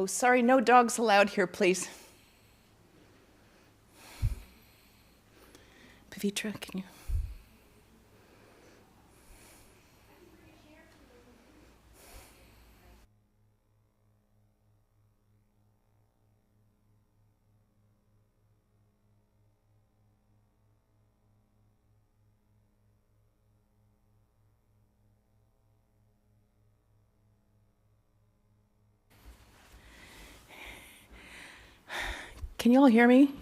Oh, sorry, no dogs allowed here, please. Pavitra, can you? Can you all hear me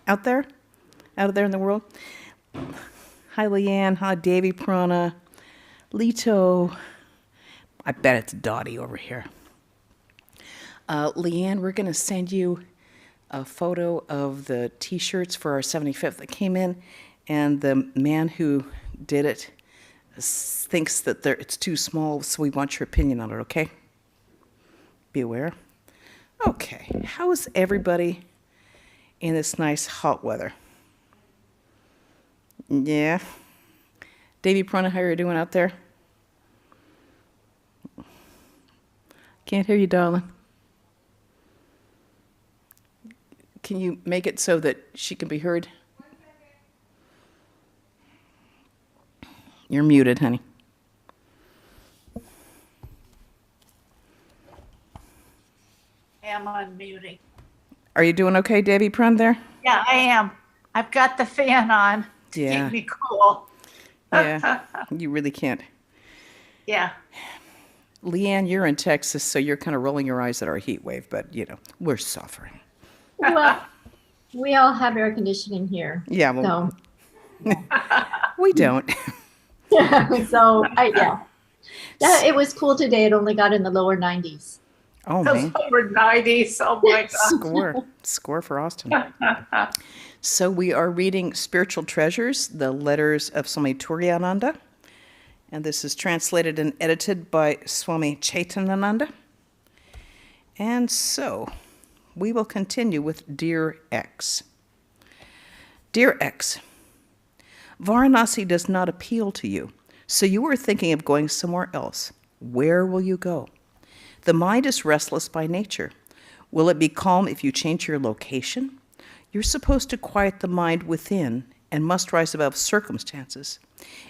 out there? Out there in the world? Hi, Leanne. Hi, Davy Prana. Lito. I bet it's Dottie over here. Leanne, we're going to send you a photo of the T-shirts for our 75th that came in, and the man who did it thinks that it's too small, so we want your opinion on it, okay? Be aware. Okay, how is everybody in this nice hot weather? Yeah. Davy Prana, how are you doing out there? Can't hear you, darling. Can you make it so that she can be heard? You're muted, honey. I am unmuting. Are you doing okay, Davy Prun, there? Yeah, I am. I've got the fan on to Yeah. keep me cool. Yeah, you really can't. Yeah. Leanne, you're in Texas, so you're kind of rolling your eyes at our heat wave, but, you know, we're suffering. Well, we all have air conditioning here. Yeah, well, So, we don't. so yeah. It was cool today. It only got in the lower 90s. Oh, Those man. over 90s. Oh my God. Score for Austin. So we are reading Spiritual Treasures, the letters of Swami Turiyananda. And this is translated and edited by Swami Turiyananda. And so we will continue with Dear X. Dear X, Varanasi does not appeal to you, so you are thinking of going somewhere else. Where will you go? The mind is restless by nature. Will it be calm if you change your location? You're supposed to quiet the mind within and must rise above circumstances.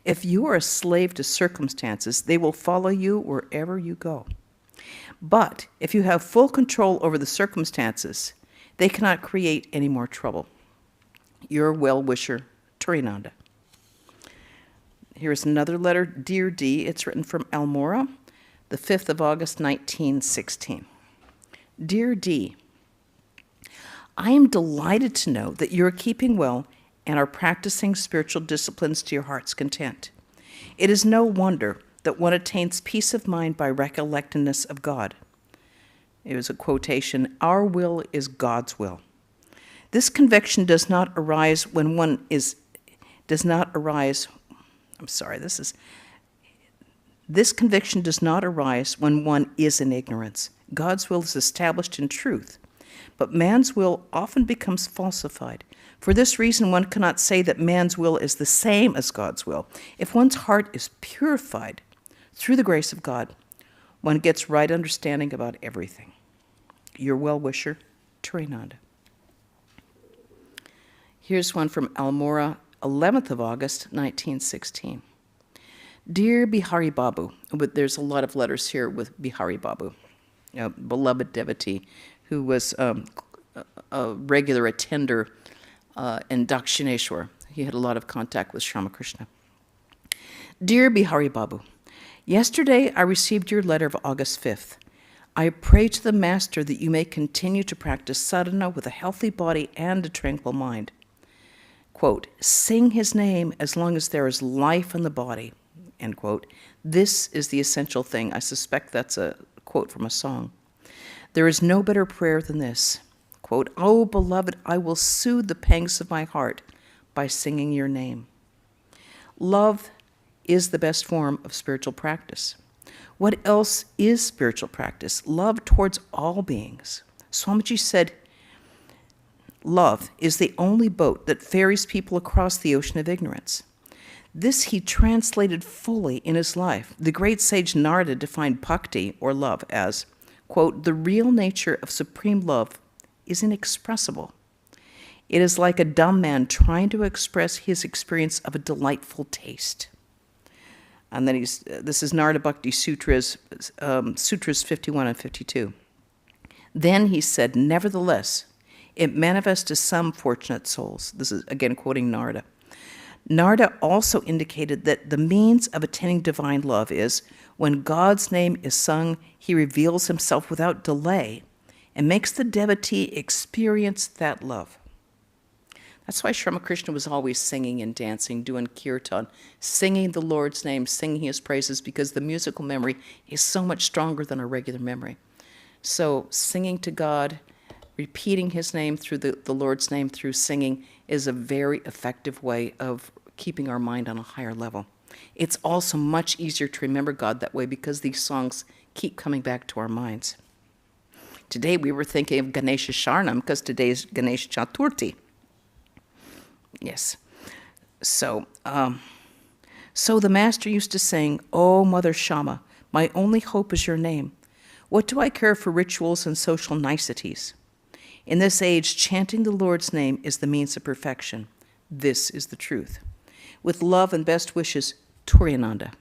If you are a slave to circumstances, they will follow you wherever you go. But if you have full control over the circumstances, they cannot create any more trouble. Your well-wisher, Turiyananda. Here's another letter, Dear D. It's written from Almora, the 5th of August, 1916. Dear D, I am delighted to know that you are keeping well and are practicing spiritual disciplines to your heart's content. It is no wonder that one attains peace of mind by recollectedness of God. It was a quotation, our will is God's will. This conviction does not arise when one is, This conviction does not arise when one is in ignorance. God's will is established in truth, but man's will often becomes falsified. For this reason, one cannot say that man's will is the same as God's will. If one's heart is purified through the grace of God, one gets right understanding about everything. Your well-wisher, Turiyananda. Here's one from Almora, 11th of August, 1916. Dear Bihari Babu, but there's a lot of letters here with Bihari Babu, a beloved devotee who was a regular attender in Dakshineshwar. He had a lot of contact with Ramakrishna. Dear Bihari Babu, yesterday I received your letter of August 5th. I pray to the Master that you may continue to practice sadhana with a healthy body and a tranquil mind. Quote, sing his name as long as there is life in the body. End quote. This is the essential thing. I suspect that's a quote from a song. There is no better prayer than this. Quote, oh, beloved, I will soothe the pangs of my heart by singing your name. Love is the best form of spiritual practice. What else is spiritual practice? Love towards all beings. Swamiji said, love is the only boat that ferries people across the ocean of ignorance. This he translated fully in his life. The great sage Narada defined bhakti, or love, as, quote, "The real nature of supreme love is inexpressible. It is like a dumb man trying to express his experience of a delightful taste." And then this is Narada Bhakti Sutras, Sutras 51 and 52. "Then he said, nevertheless, it manifests to some fortunate souls." This is, again, quoting Narada. Narada also indicated that the means of attaining divine love is when God's name is sung, he reveals himself without delay and makes the devotee experience that love. That's why Sri Ramakrishna was always singing and dancing, doing kirtan, singing the Lord's name, singing his praises, because the musical memory is so much stronger than a regular memory. So singing to God, repeating his name through the Lord's name through singing is a very effective way of keeping our mind on a higher level. It's also much easier to remember God that way because these songs keep coming back to our minds. Today we were thinking of Ganesha Sharnam because today is Ganesha Chaturthi. Yes. So the master used to sing, "Oh, Mother Shama, my only hope is your name. What do I care for rituals and social niceties? In this age, chanting the Lord's name is the means of perfection. This is the truth. With love and best wishes, Turiyananda."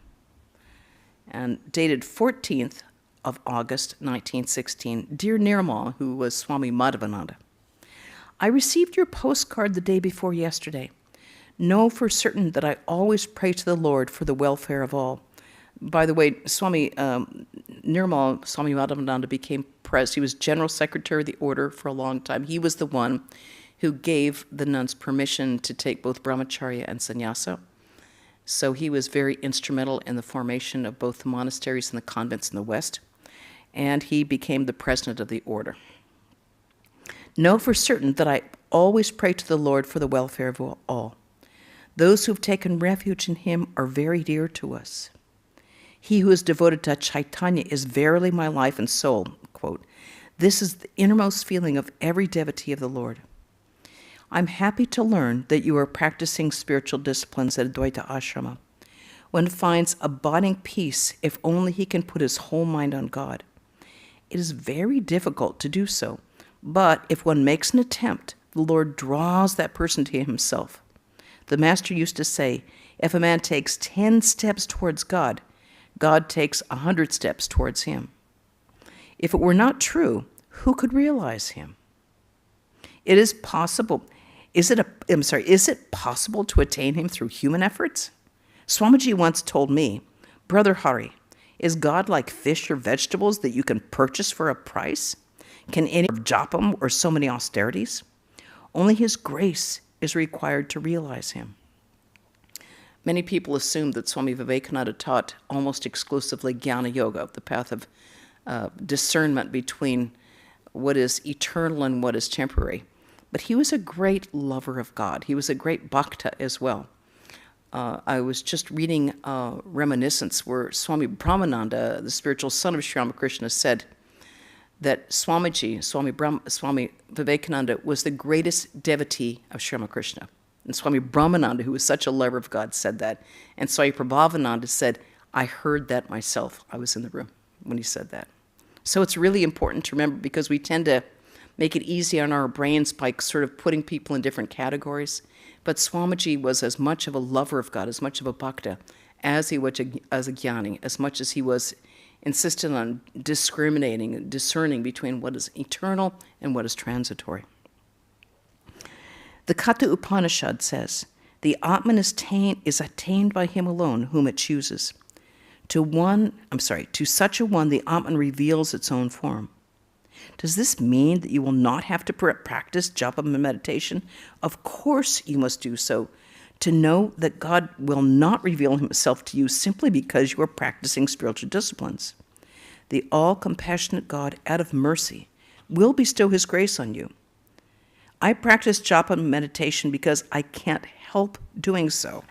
And dated 14th of August, 1916, "Dear Nirmal," who was Swami Madhavananda, "I received your postcard the day before yesterday. Know for certain that I always pray to the Lord for the welfare of all." By the way, Swami Nirmal, Swami Madhavananda became president. He was general secretary of the order for a long time. He was the one who gave the nuns permission to take both brahmacharya and sannyasa. So he was very instrumental in the formation of both the monasteries and the convents in the West. And he became the president of the order. "Know for certain that I always pray to the Lord for the welfare of all. Those who have taken refuge in him are very dear to us. He who is devoted to Chaitanya is verily my life and soul." Quote, "This is the innermost feeling of every devotee of the Lord. I'm happy to learn that you are practicing spiritual disciplines at Advaita Ashrama. One finds abiding peace if only he can put his whole mind on God. It is very difficult to do so, but if one makes an attempt, the Lord draws that person to himself. The Master used to say, if a man takes 10 steps towards God, God takes 100 steps towards him. If it were not true, who could realize him? It is possible. Is it possible to attain him through human efforts? Swamiji once told me, Brother Hari, is God like fish or vegetables that you can purchase for a price? Can any japam or so many austerities? Only his grace is required to realize him. Many people assume that Swami Vivekananda taught almost exclusively Jnana Yoga, the path of discernment between what is eternal and what is temporary. But he was a great lover of God. He was a great bhakta as well. I was just reading reminiscence where Swami Brahmananda, the spiritual son of Sri Ramakrishna, said that Swami Vivekananda was the greatest devotee of Sri Ramakrishna. And Swami Brahmananda, who was such a lover of God, said that. And Swami Prabhavananda said, I heard that myself. I was in the room when he said that. So it's really important to remember, because we tend to make it easy on our brains by sort of putting people in different categories. But Swamiji was as much of a lover of God, as much of a bhakta, as he was as a jnani, as much as he was insistent on discriminating and discerning between what is eternal and what is transitory. The Katha Upanishad says, the Atman is attained by him alone whom it chooses. To such a one, the Atman reveals its own form. Does this mean that you will not have to practice japa and meditation? Of course you must do so, to know that God will not reveal himself to you simply because you are practicing spiritual disciplines. The all-compassionate God, out of mercy, will bestow his grace on you. I practice japa and meditation because I can't help doing so.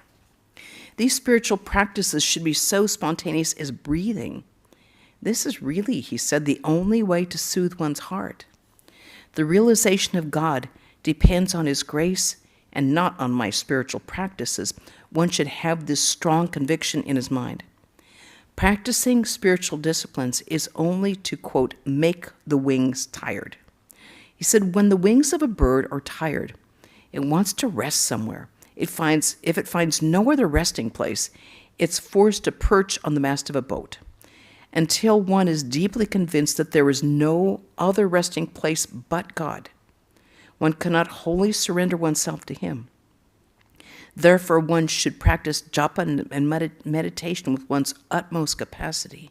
These spiritual practices should be so spontaneous as breathing. This is really, he said, the only way to soothe one's heart. The realization of God depends on his grace and not on my spiritual practices. One should have this strong conviction in his mind. Practicing spiritual disciplines is only to, quote, make the wings tired. He said, when the wings of a bird are tired, it wants to rest somewhere. If it finds no other resting place, it's forced to perch on the mast of a boat until one is deeply convinced that there is no other resting place but God. One cannot wholly surrender oneself to Him. Therefore, one should practice japa and meditation with one's utmost capacity.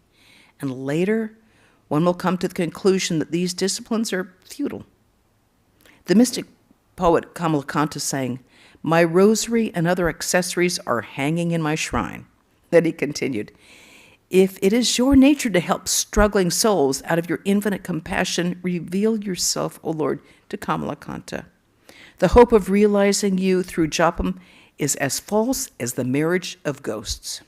And later, one will come to the conclusion that these disciplines are futile. The mystic poet Kamalakanta sang, "My rosary and other accessories are hanging in my shrine." Then he continued, "If it is your nature to help struggling souls out of your infinite compassion, reveal yourself, O Lord, to Kamalakanta. The hope of realizing you through japam is as false as the marriage of ghosts."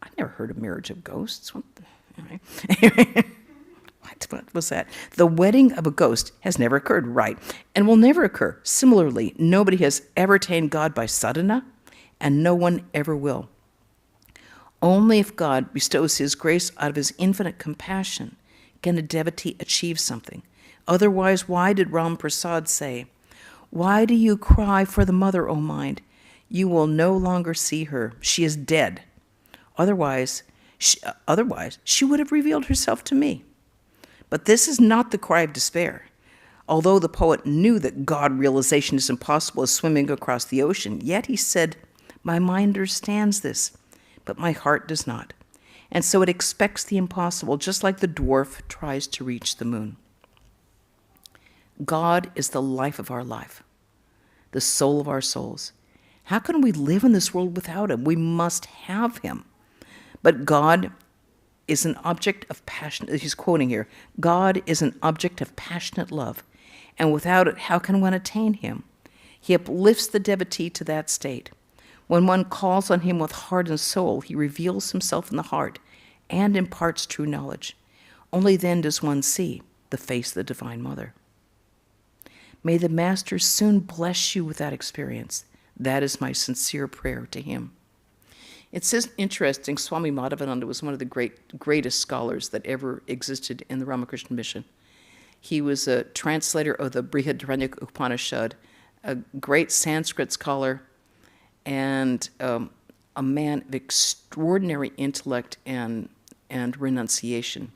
I've never heard of marriage of ghosts. Anyway. What was that? The wedding of a ghost has never occurred, right, and will never occur. Similarly, nobody has ever attained God by sadhana, and no one ever will. Only if God bestows His grace out of His infinite compassion can a devotee achieve something. Otherwise, why did Ram Prasad say, "Why do you cry for the mother, O mind? You will no longer see her. She is dead. Otherwise, she would have revealed herself to me." But this is not the cry of despair. Although the poet knew that God realization is impossible as swimming across the ocean, yet he said, "My mind understands this, but my heart does not." And so it expects the impossible, just like the dwarf tries to reach the moon. God is the life of our life, the soul of our souls. How can we live in this world without Him? We must have Him. But God is an object of passion. He's quoting here, "God is an object of passionate love, and without it, how can one attain Him? He uplifts the devotee to that state. When one calls on Him with heart and soul, He reveals Himself in the heart and imparts true knowledge. Only then does one see the face of the Divine Mother." May the Master soon bless you with that experience. That is my sincere prayer to Him. It says, interesting, Swami Madhavananda was one of the greatest scholars that ever existed in the Ramakrishna mission. He was a translator of the Brihadaranyaka Upanishad, a great Sanskrit scholar, and a man of extraordinary intellect and renunciation.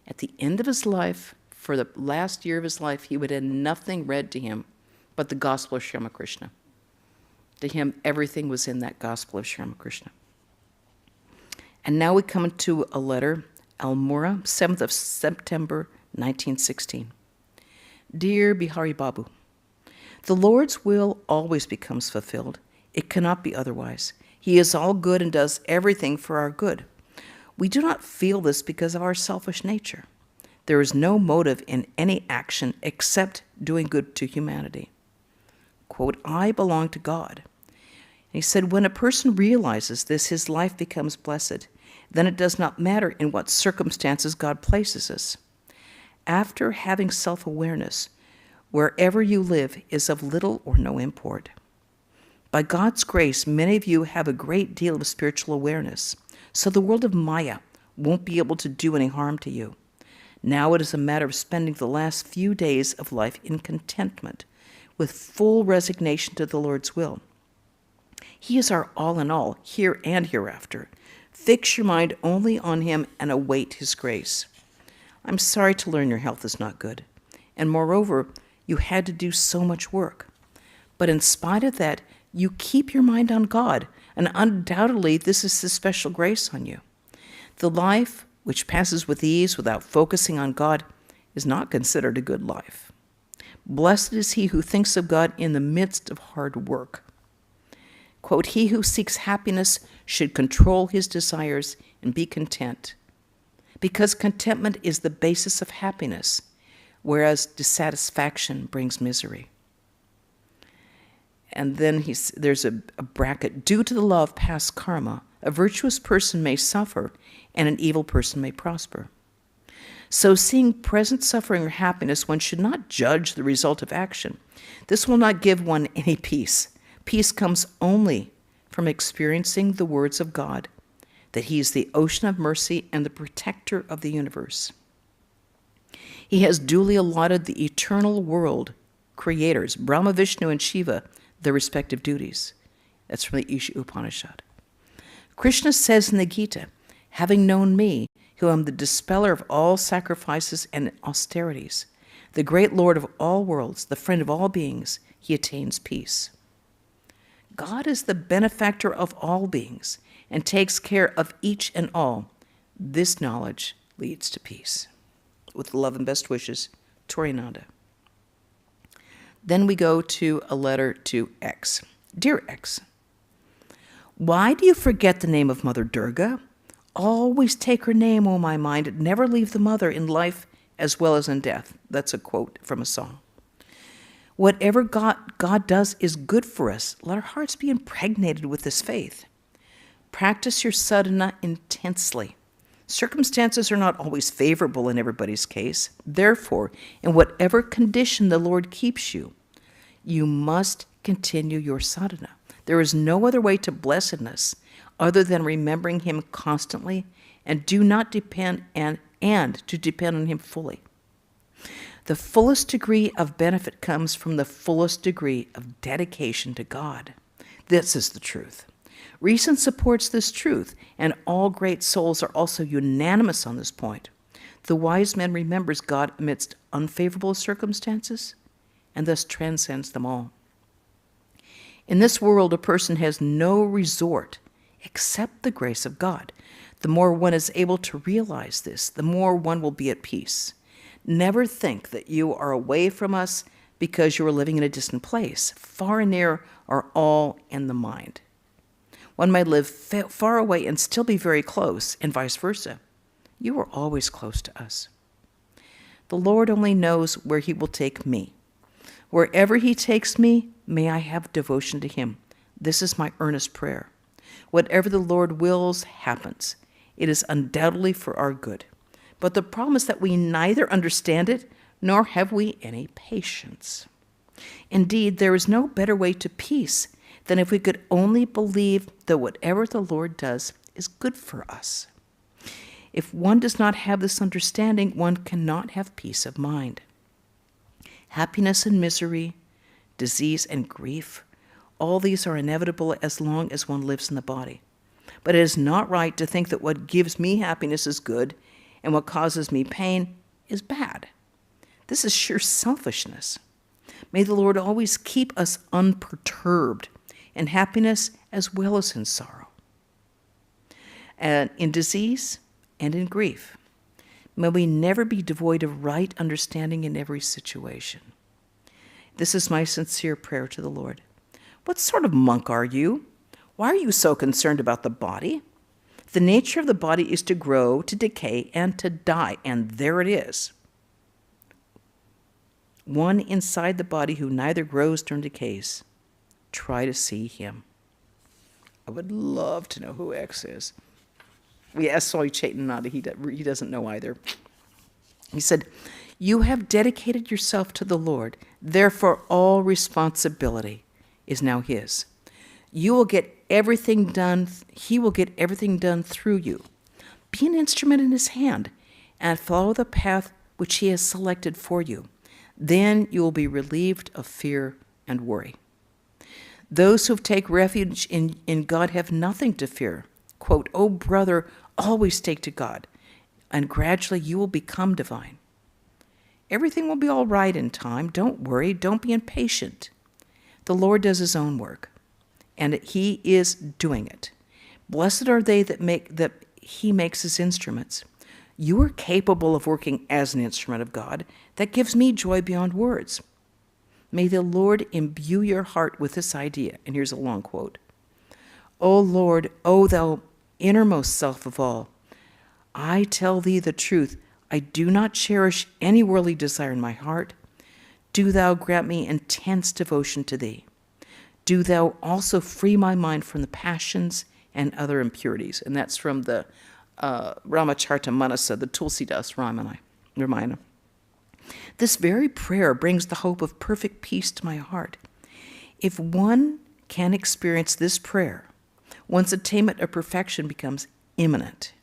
At the end of his life, for the last year of his life, he would have nothing read to him but the Gospel of Sri Ramakrishna. To him, everything was in that Gospel of Sri Ramakrishna. And now we come to a letter, Almora, 7th of September, 1916. Dear Bihari Babu, the Lord's will always becomes fulfilled. It cannot be otherwise. He is all good and does everything for our good. We do not feel this because of our selfish nature. There is no motive in any action except doing good to humanity. Quote, "I belong to God." And he said, when a person realizes this, his life becomes blessed. Then it does not matter in what circumstances God places us. After having self-awareness, wherever you live is of little or no import. By God's grace, many of you have a great deal of spiritual awareness, so the world of Maya won't be able to do any harm to you. Now it is a matter of spending the last few days of life in contentment, with full resignation to the Lord's will. He is our all in all, here and hereafter. Fix your mind only on Him and await His grace. I'm sorry to learn your health is not good, and moreover, you had to do so much work. But in spite of that, you keep your mind on God, and undoubtedly this is His special grace on you. The life which passes with ease without focusing on God is not considered a good life. Blessed is he who thinks of God in the midst of hard work. Quote, "He who seeks happiness should control his desires and be content, because contentment is the basis of happiness, whereas dissatisfaction brings misery." And then there's a bracket. "Due to the law of past karma, a virtuous person may suffer and an evil person may prosper. So seeing present suffering or happiness, one should not judge the result of action. This will not give one any peace. Peace comes only from experiencing the words of God. that he is the ocean of mercy and the protector of the universe. He has duly allotted the eternal world creators, Brahma, Vishnu, and Shiva, their respective duties. That's from the Isha Upanishad. Krishna says in the Gita, having known me, who am the dispeller of all sacrifices and austerities, the great Lord of all worlds, the friend of all beings, he attains peace. God is the benefactor of all beings and takes care of each and all. This knowledge leads to peace. With love and best wishes, Turiyananda. Then we go to a letter to X. Dear X, why do you forget the name of Mother Durga? Always take her name, O my mind, and never leave the mother in life as well as in death. That's a quote from a song. Whatever God does is good for us. Let our hearts be impregnated with this faith. Practice your sadhana intensely. Circumstances are not always favorable in everybody's case. Therefore, in whatever condition the Lord keeps you, you must continue your sadhana. There is no other way to blessedness other than remembering him constantly and do not depend and to depend on him fully. The fullest degree of benefit comes from the fullest degree of dedication to God. This is the truth. Reason supports this truth, and all great souls are also unanimous on this point. The wise man remembers God amidst unfavorable circumstances and thus transcends them all. In this world, a person has no resort except the grace of God. The more one is able to realize this, the more one will be at peace. Never think that you are away from us because you are living in a distant place. Far and near are all in the mind. One may live far away and still be very close, and vice versa. You are always close to us. The Lord only knows where he will take me. Wherever he takes me, may I have devotion to him. This is my earnest prayer. Whatever the Lord wills happens. It is undoubtedly for our good. But the problem is that we neither understand it, nor have we any patience. Indeed, there is no better way to peace than if we could only believe that whatever the Lord does is good for us. If one does not have this understanding, one cannot have peace of mind. Happiness and misery, disease and grief, all these are inevitable as long as one lives in the body. But it is not right to think that what gives me happiness is good and what causes me pain is bad. This is sheer selfishness. May the Lord always keep us unperturbed in happiness as well as in sorrow, and in disease and in grief. May we never be devoid of right understanding in every situation. This is my sincere prayer to the Lord. What sort of monk are you? Why are you so concerned about the body? The nature of the body is to grow, to decay, and to die, and there it is. One inside the body who neither grows nor decays. Try to see him. I would love to know who X is. We asked Swami Turiyananda, he doesn't know either. He said, you have dedicated yourself to the Lord, therefore all responsibility is now his. You will get everything done, he will get everything done through you. Be an instrument in his hand and follow the path which he has selected for you. Then you will be relieved of fear and worry. Those who take refuge in God have nothing to fear. Quote, "Oh, brother, always take to God, and gradually you will become divine. Everything will be all right in time. Don't worry. Don't be impatient. The Lord does his own work, and he is doing it. Blessed are they that he makes his instruments. You are capable of working as an instrument of God. That gives me joy beyond words. May the Lord imbue your heart with this idea." And here's a long quote. "O Lord, O thou innermost self of all, I tell thee the truth. I do not cherish any worldly desire in my heart. Do thou grant me intense devotion to thee. Do thou also free my mind from the passions and other impurities." And that's from the Ramachartamanasa, the Tulsidas Ramayana. This very prayer brings the hope of perfect peace to my heart. If one can experience this prayer, one's attainment of perfection becomes imminent.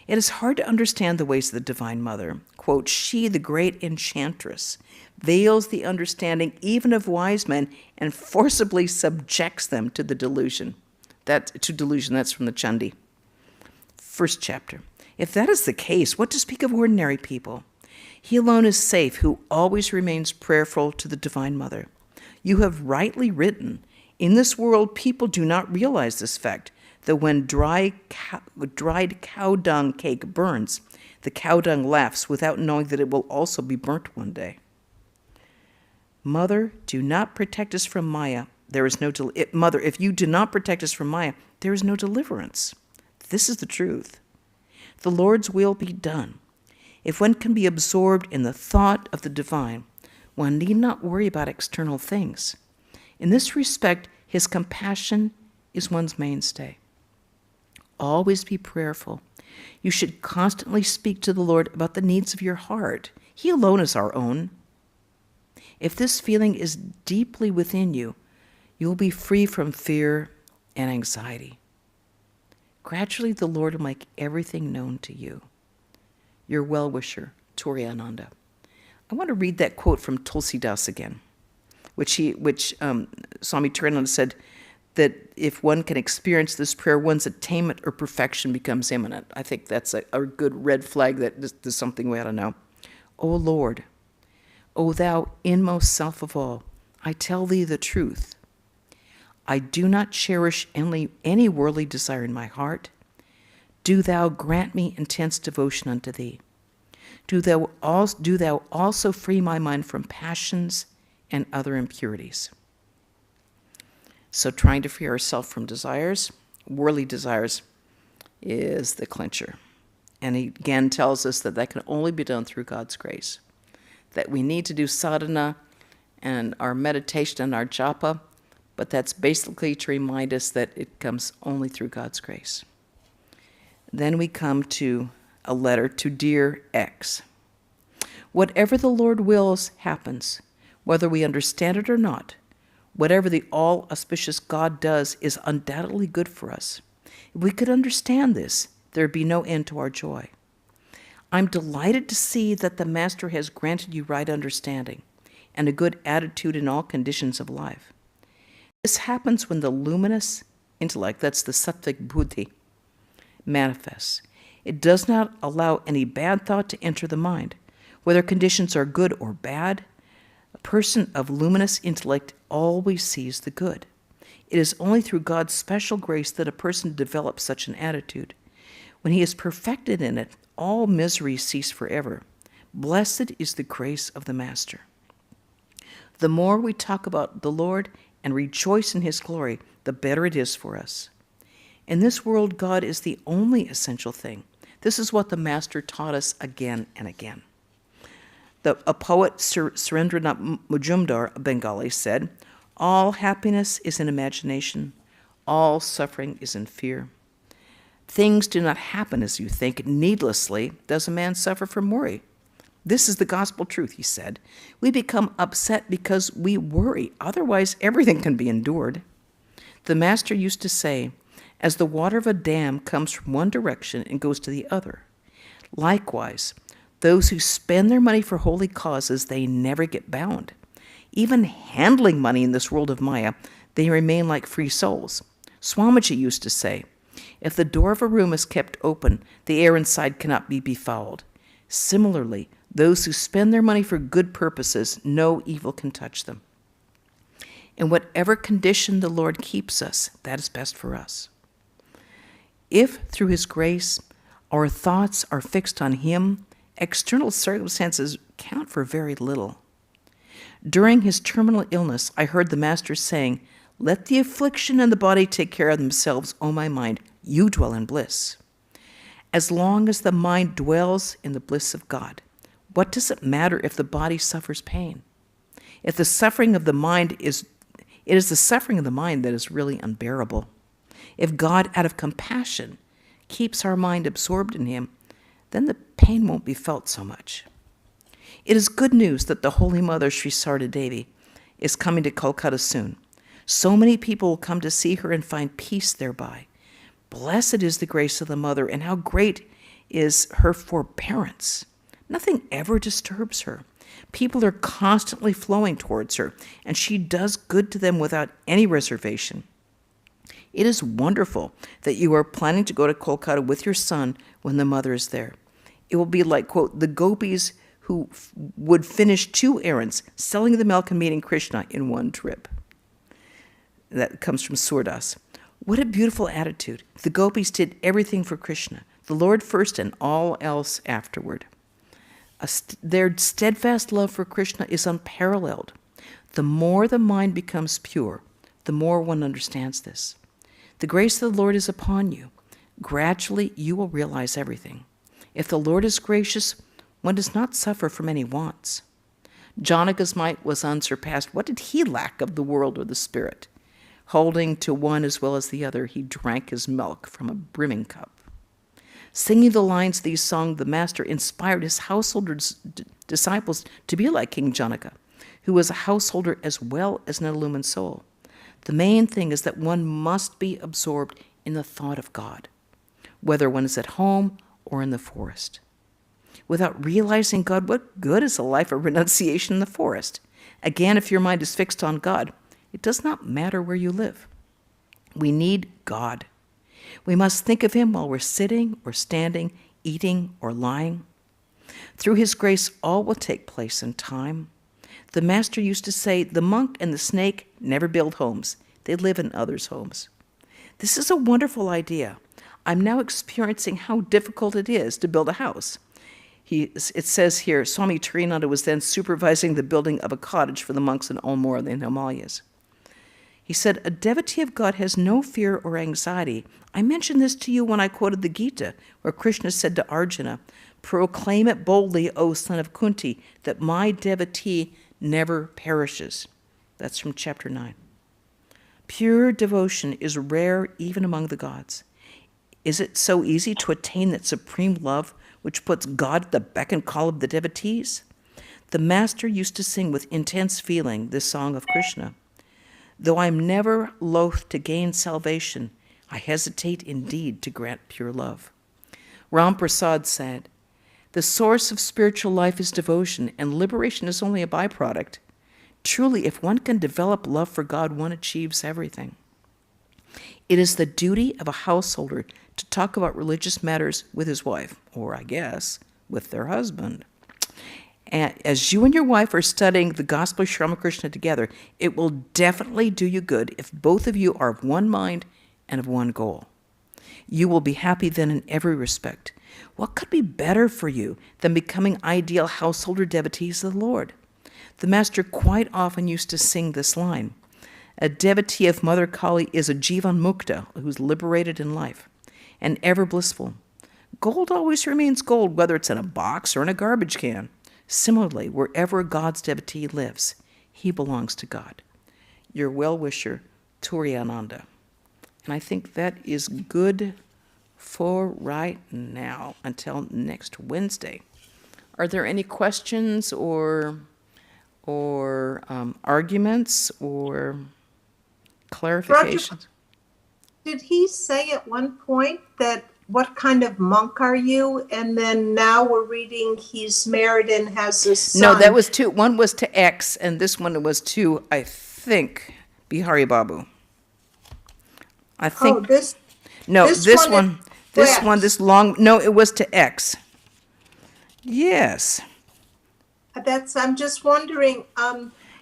It is hard to understand the ways of the Divine Mother. Quote, she, the great enchantress, veils the understanding even of wise men and forcibly subjects them to the delusion. That's from the Chandi. First chapter. If that is the case, what to speak of ordinary people? He alone is safe, who always remains prayerful to the Divine Mother. You have rightly written, in this world people do not realize this fact, that when dried cow dung cake burns, the cow dung laughs without knowing that it will also be burnt one day. Mother, do not protect us from Maya. There is no Mother, if you do not protect us from Maya, there is no deliverance. This is the truth. The Lord's will be done. If one can be absorbed in the thought of the divine, one need not worry about external things. In this respect, his compassion is one's mainstay. Always be prayerful. You should constantly speak to the Lord about the needs of your heart. He alone is our own. If this feeling is deeply within you, you will be free from fear and anxiety. Gradually, the Lord will make everything known to you. Your well-wisher, Turiyananda. I want to read that quote from Tulsidas again, which Swami Turiyananda said that if one can experience this prayer, one's attainment or perfection becomes imminent. I think that's a good red flag that there's something we ought to know. O Lord, O thou inmost self of all, I tell thee the truth. I do not cherish any worldly desire in my heart. Do thou grant me intense devotion unto thee. Do thou also free my mind from passions and other impurities. So trying to free ourselves from desires, worldly desires, is the clincher. And he again tells us that can only be done through God's grace. That we need to do sadhana and our meditation and our japa, but that's basically to remind us that it comes only through God's grace. Then we come to a letter to dear X. Whatever the Lord wills happens, whether we understand it or not. Whatever the all-auspicious God does is undoubtedly good for us. If we could understand this, there would be no end to our joy. I'm delighted to see that the Master has granted you right understanding and a good attitude in all conditions of life. This happens when the luminous intellect, that's the sattvic buddhi, manifests. It does not allow any bad thought to enter the mind. Whether conditions are good or bad, a person of luminous intellect always sees the good. It is only through God's special grace that a person develops such an attitude. When he is perfected in it, all miseries cease forever. Blessed is the grace of the Master. The more we talk about the Lord and rejoice in his glory, the better it is for us. In this world, God is the only essential thing. This is what the Master taught us again and again. A poet, Surendranath Majumdar, a Bengali, said, all happiness is in imagination, all suffering is in fear. Things do not happen as you think. Needlessly does a man suffer from worry. This is the gospel truth, he said. We become upset because we worry. Otherwise, everything can be endured. The Master used to say, as the water of a dam comes from one direction and goes to the other, likewise, those who spend their money for holy causes, they never get bound. Even handling money in this world of Maya, they remain like free souls. Swamiji used to say, if the door of a room is kept open, the air inside cannot be befouled. Similarly, those who spend their money for good purposes, no evil can touch them. In whatever condition the Lord keeps us, that is best for us. If, through his grace, our thoughts are fixed on him, external circumstances count for very little. During his terminal illness, I heard the Master saying, let the affliction and the body take care of themselves, O my mind, you dwell in bliss. As long as the mind dwells in the bliss of God, what does it matter if the body suffers pain? If the suffering of the mind it is the suffering of the mind that is really unbearable. If God, out of compassion, keeps our mind absorbed in him, then the pain won't be felt so much. It is good news that the Holy Mother, Sri Sarda Devi, is coming to Kolkata soon. So many people will come to see her and find peace thereby. Blessed is the grace of the mother, and how great is her forbearance. Nothing ever disturbs her. People are constantly flowing towards her, and she does good to them without any reservation. It is wonderful that you are planning to go to Kolkata with your son when the mother is there. It will be like, quote, the gopis who would finish 2 errands, selling the milk and meeting Krishna in one trip. That comes from Surdas. What a beautiful attitude. The gopis did everything for Krishna, the Lord first and all else afterward. Their steadfast love for Krishna is unparalleled. The more the mind becomes pure, the more one understands this. The grace of the Lord is upon you. Gradually, you will realize everything. If the Lord is gracious, one does not suffer from any wants. Janaka's might was unsurpassed. What did he lack of the world or the spirit? Holding to one as well as the other, he drank his milk from a brimming cup. Singing the lines of these songs, the master inspired his householder disciples to be like King Janaka, who was a householder as well as an illumined soul. The main thing is that one must be absorbed in the thought of God, whether one is at home or in the forest. Without realizing God, what good is a life of renunciation in the forest? Again, if your mind is fixed on God, it does not matter where you live. We need God. We must think of him while we're sitting or standing, eating or lying. Through his grace, all will take place in time. The master used to say, the monk and the snake never build homes. They live in others' homes. This is a wonderful idea. I'm now experiencing how difficult it is to build a house. It says here, Swami Turiyananda was then supervising the building of a cottage for the monks in Almora in the Himalayas. He said, a devotee of God has no fear or anxiety. I mentioned this to you when I quoted the Gita, where Krishna said to Arjuna, proclaim it boldly, O son of Kunti, that my devotee never perishes. That's from chapter 9. Pure devotion is rare even among the gods. Is it so easy to attain that supreme love which puts God at the beck and call of the devotees? The master used to sing with intense feeling this song of Krishna. Though I'm never loath to gain salvation, I hesitate indeed to grant pure love. Ram Prasad said, the source of spiritual life is devotion, and liberation is only a byproduct. Truly, if one can develop love for God, one achieves everything. It is the duty of a householder to talk about religious matters with his wife, or I guess, with their husband. And as you and your wife are studying the Gospel of Sri Ramakrishna together, it will definitely do you good if both of you are of one mind and of one goal. You will be happy then in every respect. What could be better for you than becoming ideal householder devotees of the Lord? The master quite often used to sing this line. A devotee of Mother Kali is a Jivan Mukta, who's liberated in life, and ever blissful. Gold always remains gold, whether it's in a box or in a garbage can. Similarly, wherever God's devotee lives, he belongs to God. Your well-wisher, Turiyananda. And I think that is good for right now until next Wednesday. Are there any questions or arguments or clarifications? Did he say at one point that what kind of monk are you? And then now we're reading he's married and has a son. No, that was two. One was to X, and this one was to, I think, Bihari Babu. I think. Oh, this. No, this one. No, it was to X. Yes. I'm just wondering.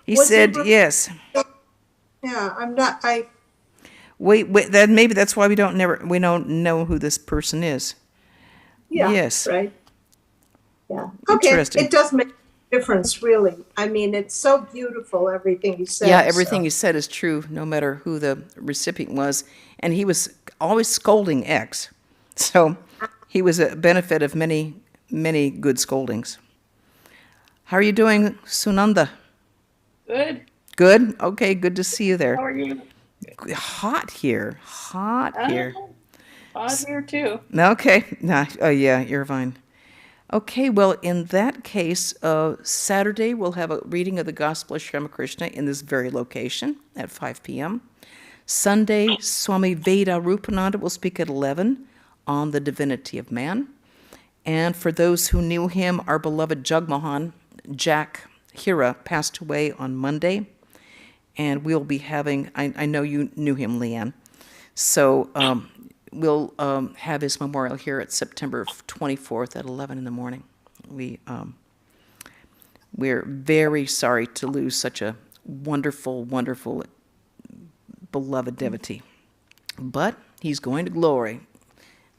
He said yes. Yeah, I'm not. Wait. Then maybe that's why we don't know who this person is. Yeah. Yes. Right. Yeah. Okay. Interesting. It does make a difference, really. I mean, it's so beautiful, everything he said. Yeah, everything he said is true, no matter who the recipient was. And he was always scolding X. So he was a benefit of many, many good scoldings. How are you doing, Sunanda? Good. Good? Okay, good to see you there. How are you? Hot here. Hot here. Hot here too. Okay. Oh, yeah, you're fine. Okay, well, in that case, Saturday we'll have a reading of the Gospel of Sri Ramakrishna in this very location at 5 p.m. Sunday, Swami Turiyananda will speak at 11 on the divinity of man. And for those who knew him, our beloved Jagmohan, Jack Hira, passed away on Monday. And we'll be having, I know you knew him, Leanne. So we'll have his memorial here at September 24th at 11 in the morning. We're very sorry to lose such a wonderful, wonderful, beloved devotee. But he's going to glory.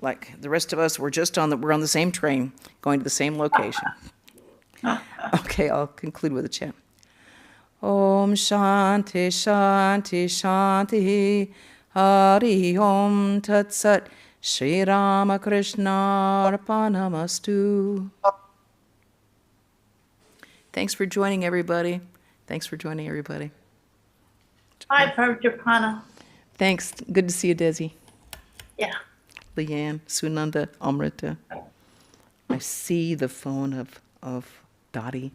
Like the rest of us, we're on the same train, going to the same location. Okay, I'll conclude with a chant. Om Shanti Shanti Shanti Hari Om Tat Sat Shri Ramakrishna Arpanamastu. Thanks for joining everybody. Hi, Prabhupada. Thanks. Good to see you, Desi. Yeah. Leanne, Sunanda, Amrita. I see the phone of Dottie.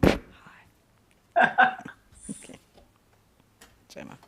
Hi. Okay. Gemma.